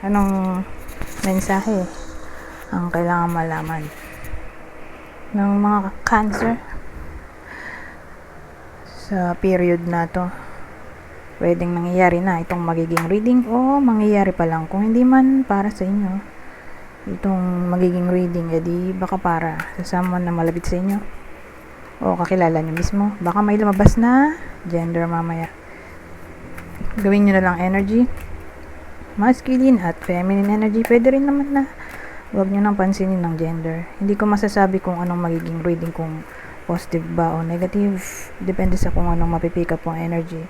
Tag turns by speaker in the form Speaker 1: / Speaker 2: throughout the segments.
Speaker 1: Anong mensahe ang kailangan malaman ng mga Cancer sa period na to? Pwedeng nangyayari na itong magiging reading o mangyayari pa lang. Kung hindi man para sa inyo itong magiging reading, edi baka para sa someone na malapit sa inyo o kakilala nyo mismo. Baka may lumabas na gender mamaya. Gawin nyo na lang energy, masculine at feminine energy. Pwede rin naman na huwag nyo nang pansinin ng gender. Hindi ko masasabi kung anong magiging reading, kung positive ba o negative. Depende sa kung anong mapipick up ang energy.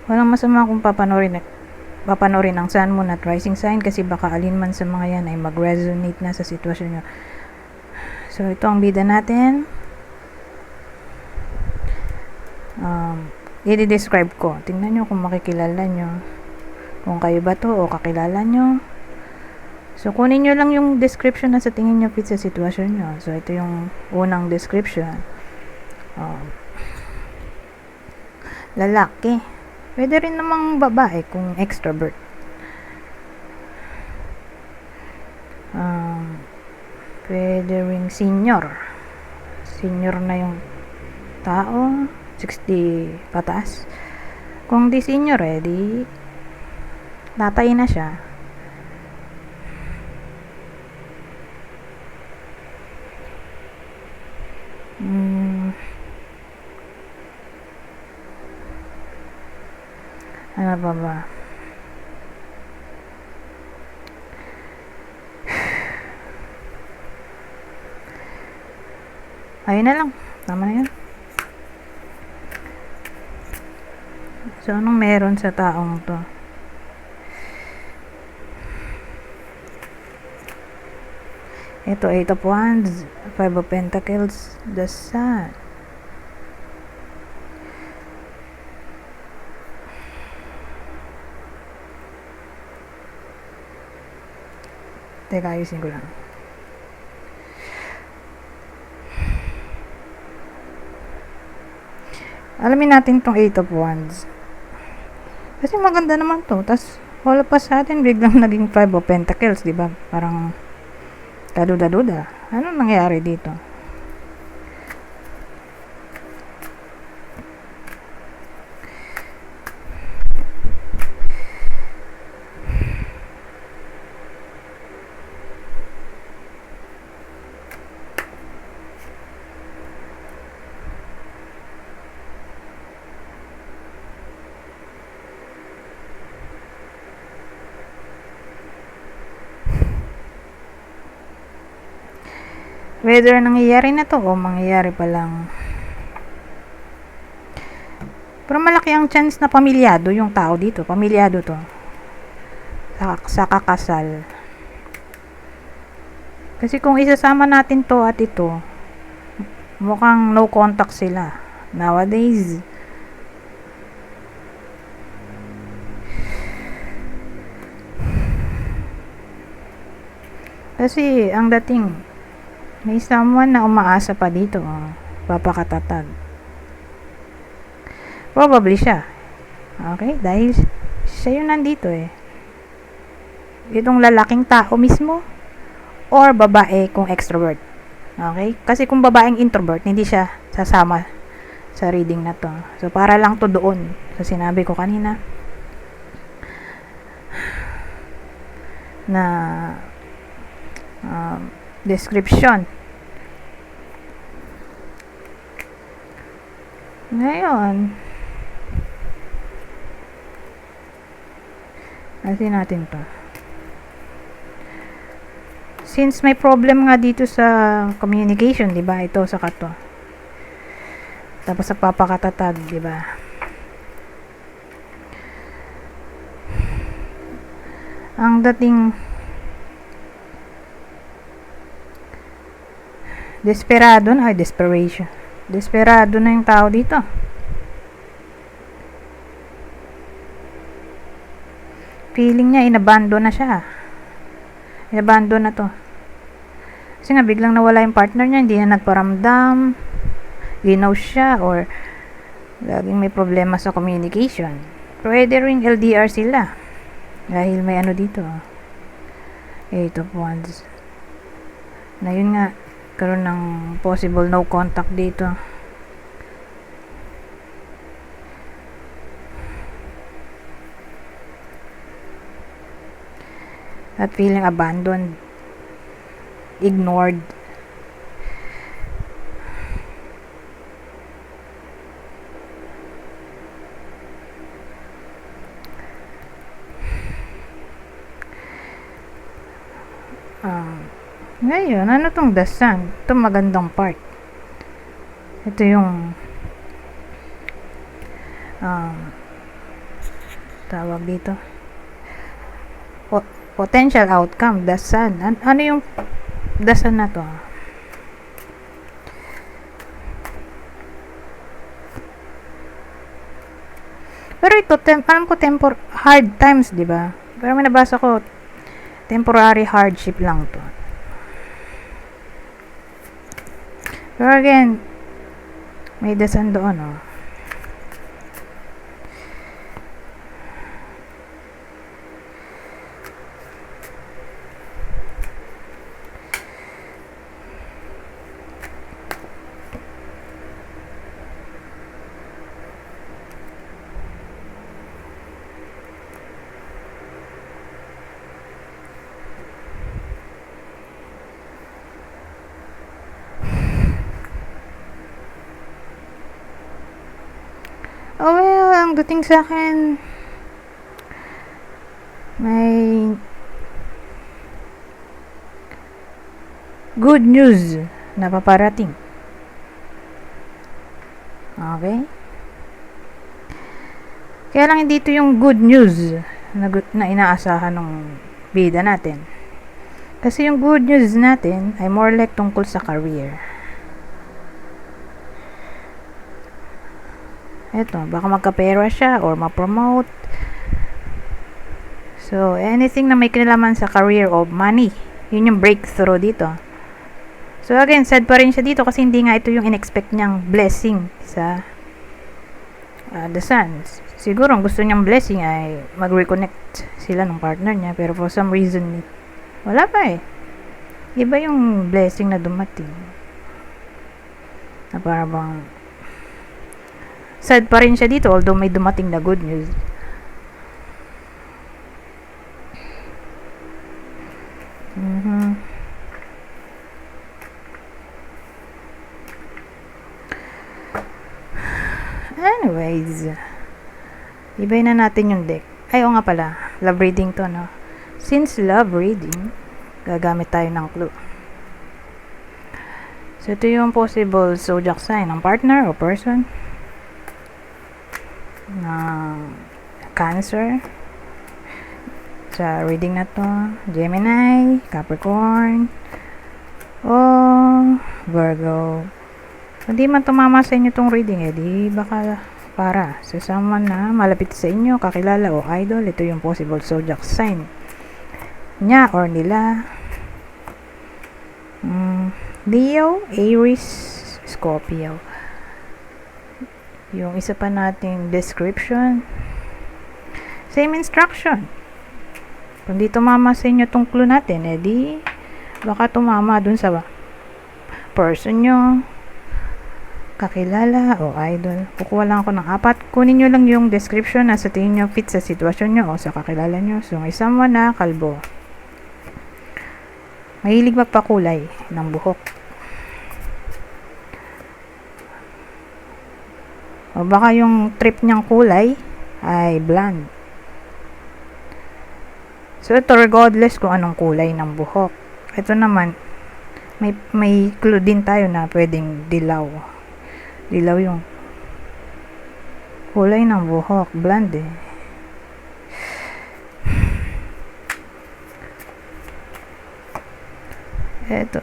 Speaker 1: Walang masama kung papanorin ang Sun, Moon at Rising sign, kasi baka alin man sa mga yan ay mag-resonate na sa sitwasyon nyo. So ito ang bida natin. I-describe ko. Tingnan nyo kung makikilala nyo, kung kayo ba to o kakilala nyo. So kunin nyo lang yung description na sa tingin nyo fit sa sitwasyon nyo. So ito yung unang description. Lalaki. Pwede rin namang babae kung extrovert. Pwede rin senior. Senior na yung tao, 60 pataas. Kung di senior, di tatay na siya. Ano ba? Ayun na lang. Tama na yan. So, anong meron sa taong to? Ito, 8 of Wands, 5 of Pentacles, the Sun. Teka, ayusin ko lang. Alamin natin tong 8 of Wands. Kasi maganda naman to. Tapos, wala pa sa atin, biglang naging 5 of Pentacles, diba? Parang, kaduda-duda. Ano nangyari dito? Whether nangyayari na to o mangyayari pa lang. Pero malaki ang chance na pamilyado yung tao dito. Pamilyado to. Sa kakasal. Kasi kung isasama natin to at ito, mukhang no contact sila nowadays. Kasi ang dating, may someone na umaasa pa dito. Papakatatag. Probably siya. Okay? Dahil siya yung nandito eh. Itong lalaking tao mismo or babae kung extrovert. Okay? Kasi kung babaeng introvert, hindi siya sasama sa reading na to. So, para lang to doon sa sinabi ko kanina na description. Ngayon, natin natin to. Since may problem nga dito sa communication, di ba? Ito sa kato. Tapos sa papakatatag, di ba? Ang dating desperado na, desperation. Desperado na yung tao dito. Feeling niya, inabandon na siya. Inabandon na to. Kasi nga, biglang nawala yung partner niya, hindi na nagparamdam, ginaw siya, or laging may problema sa communication. Pwede ring LDR sila. Dahil may ano dito. Eight of Wands. Na yun nga, karoon ng possible no contact dito. At feeling abandoned, ignored. Ngayon, ano tong The Sun? Ito magandang part. Ito yung tawag dito. Potential outcome, The Sun. Ano yung The Sun na to? Pero ito, alam ko hard times, di ba? Pero may nabasa ko, temporary hardship lang to. Pero again, may The Sun doon, oh. Oh well, ang dating sa akin, may good news na paparating. Okay? Kaya lang hindi ito yung good news na inaasahan ng bida natin. Kasi yung good news natin ay more like tungkol sa career. Eto, baka magkapera siya or ma-promote. So, anything na may kinalaman sa career o money, yun yung breakthrough dito. So, again, sad pa rin siya dito kasi hindi nga ito yung in-expect niyang blessing sa The Sun. Siguro, ang gusto niyang blessing ay mag-reconnect sila ng partner niya. Pero for some reason, wala pa eh. Iba yung blessing na dumating. Na parang sad pa rin siya dito although may dumating na good news. Anyways, ibay na natin yung deck. Ay, o nga pala, love reading to, no? Since love reading, gagamit tayo ng clue. So, ito yung possible zodiac sign ng partner o person. Cancer. Sa reading na to, Gemini, Capricorn, o Virgo. Hindi man tumama sa inyo tong reading, di baka para sa someone na malapit sa inyo, kakilala o idol, ito yung possible zodiac sign niya or nila. Leo, Aries, Scorpio. Yung isa pa nating description, same instruction. Kung di tumama sa inyo tong clue natin, di baka tumama dun sa person nyo, kakilala o idol. Kukuha lang ako ng 4. Kunin nyo lang yung description na sa tingin nyo fit sa sitwasyon nyo o sa kakilala nyo. So, may someone na kalbo. Mahilig magpakulay ng buhok. O baka yung trip niyang kulay ay blonde. So, ito regardless kung anong kulay ng buhok. Ito naman, may clue din tayo na pwedeng dilaw. Dilaw yung kulay ng buhok. Blonde eh. Ito.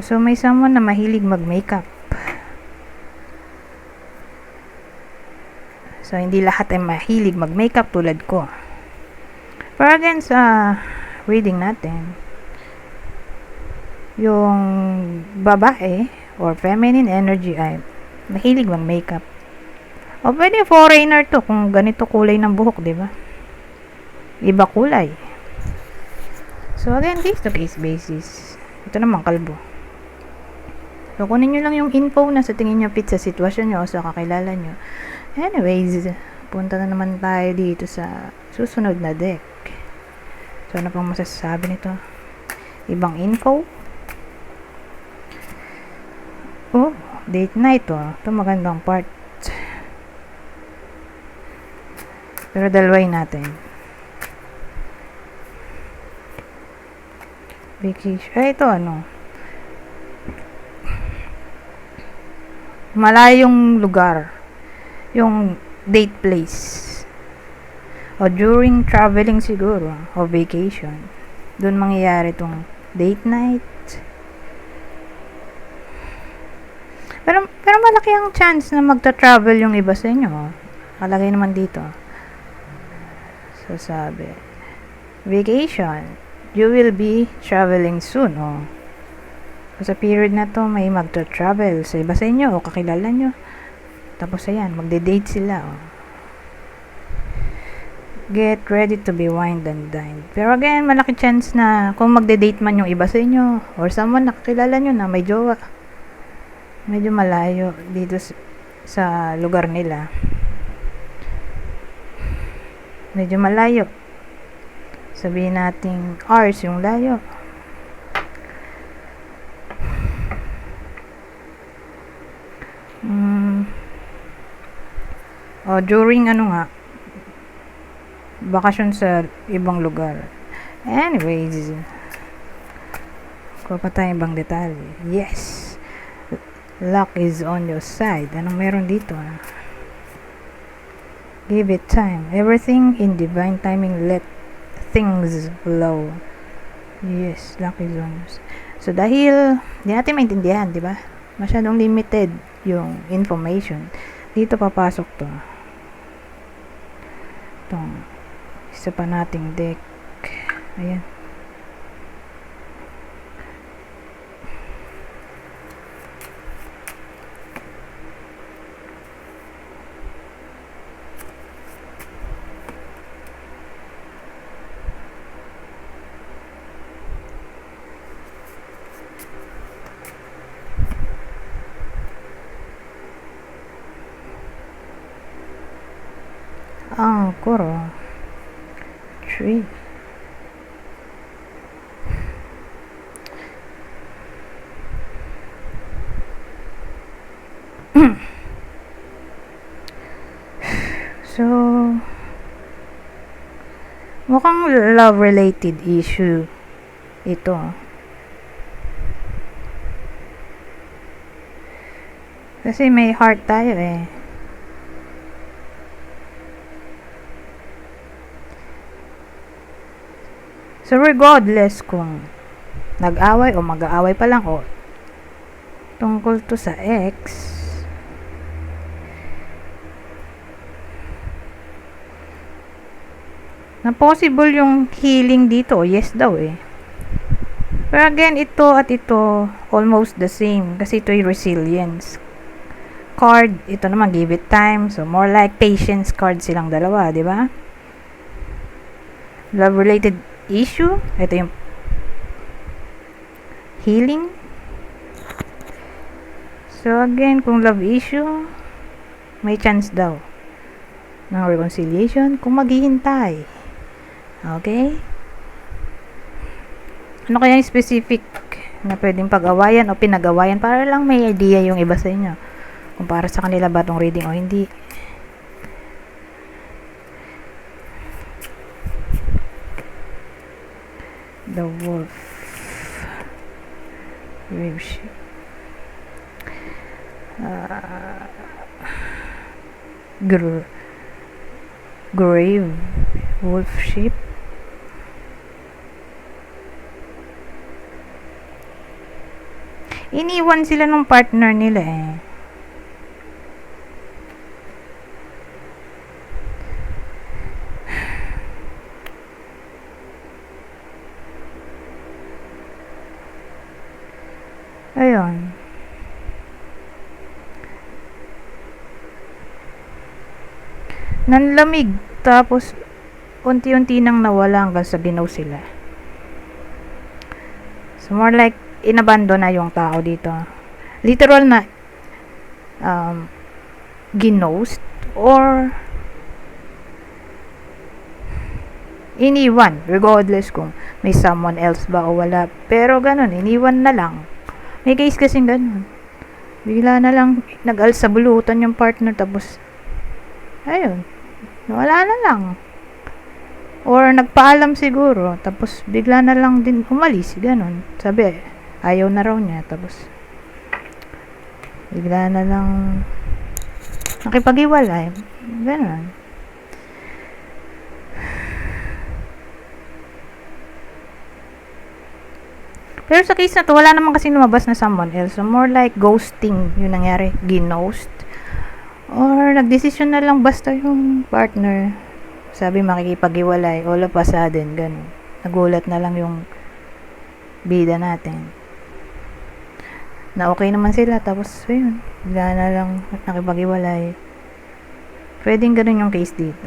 Speaker 1: So, may someone na mahilig mag-makeup. So, hindi lahat ay mahilig mag-makeup tulad ko. Pero again, sa reading natin, yung babae or feminine energy ay mahilig mag-makeup. O pwede foreigner to kung ganito kulay ng buhok, di ba? Iba kulay. So again, case to case basis. Ito naman kalbo. So kunin nyo lang yung info na sa tingin nyo fit sa sitwasyon nyo o sa kakilala nyo. Anyways, punta na naman tayo dito sa susunod na deck. So ano pang masasabi nito? Ibang info. Oh, date night oh. Ito magandang part. Pero dalawin natin. Vacation. Ito ano. Malayong lugar. Yung date place. O during traveling siguro. O vacation. Doon mangyayari itong date night. Pero malaki ang chance na magta-travel yung iba sa inyo. Kalagay naman dito. So, sabi, vacation, you will be traveling soon, oh. So, sa period na to, may magta-travel sa iba sa inyo, o kakilala nyo. Tapos, ayan, magde-date sila, oh. Get ready to be wined and dined. Pero again, malaki chance na kung magde-date man yung iba sa inyo, or someone na kakilala nyo na may jowa, medyo malayo dito sa lugar nila. Medyo malayo. Sabihin natin hours yung layo. O during ano nga, bakasyon sa ibang lugar. Anyways, kuha pa tayo ibang detalye. Yes, luck is on your side. Anong meron dito? Give it time. Everything in divine timing. Let things flow. Yes, luck is on your side. So, dahil di natin maintindihan, di ba? Masyadong limited yung information. Dito papasok to. Itong isa pa nating deck. Ayan. Ang kuro 3 so mukhang love related issue ito kasi may heart tayo eh. So, regardless kung nag-away o mag-aaway pa lang o tungkol to sa ex, na possible yung healing dito, yes daw eh. Pero again, ito at ito, almost the same. Kasi ito yung resilience card. Ito naman, give it time. So, more like patience card silang dalawa, di ba? Love-related issue. Ito yung healing. So again, kung love issue, may chance daw ng reconciliation kung maghihintay. Okay? Ano kaya yung specific na pwedeng pag-awayan o pinag-awayan para lang may idea yung iba sa inyo kung para sa kanila ba tong reading o hindi. The wolf. Grave sheep. Grave wolf sheep. Iniwan sila ng partner nila eh. Ayun. Nanlamig. Tapos, unti-unti nang nawala hanggang sa ginaw sila. So, more like, inabandon na yung tao dito. Literal na, ginost, or iniwan, regardless kung may someone else ba o wala. Pero ganun, iniwan na lang. May case kasing ganun. Bigla na lang nag-alsabulutan yung partner, tapos ayun, wala na lang. Or nagpaalam siguro, tapos bigla na lang din umalis, ganun. Sabi, ayaw na raw niya, tapos bigla na lang nakipag-iwalay. Ganun. Pero sa case na to, wala naman kasi lumabas na someone else. So, more like ghosting yung nangyari. Ginost. Or, nagdesisyon na lang basta yung partner. Sabi, makikipag-iwalay. All of a sudden, ganun. Nagulat na lang yung bida natin. Na okay naman sila. Tapos, yun. Bigla na lang nakipag-iwalay. Pwedeng ganun yung case dito.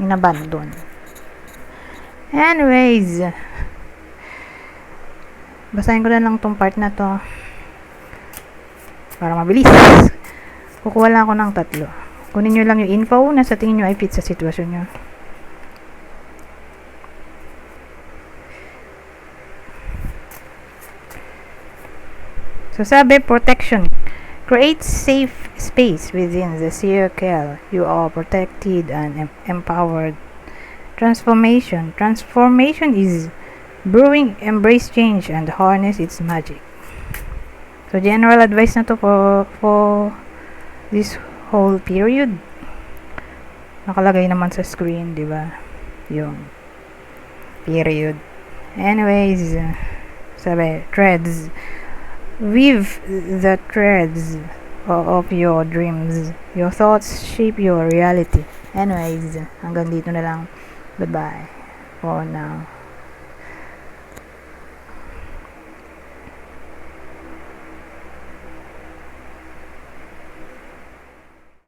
Speaker 1: Inabandon. Anyways, basahin ko na lang tong part na to para mabilis. Kukuha lang ako ng 3. Kunin nyo lang yung info na sa tingin nyo ay fit sa sitwasyon nyo. So sabi, protection. Create safe space within the circle. You are protected and empowered. Transformation. Transformation is brewing, embrace change, and harness its magic. So, general advice na to for this whole period. Nakalagay naman sa screen, di ba? Yung period. Anyways, sabi, threads. Weave the threads of your dreams. Your thoughts shape your reality. Anyways, hanggang dito na lang. Goodbye for now.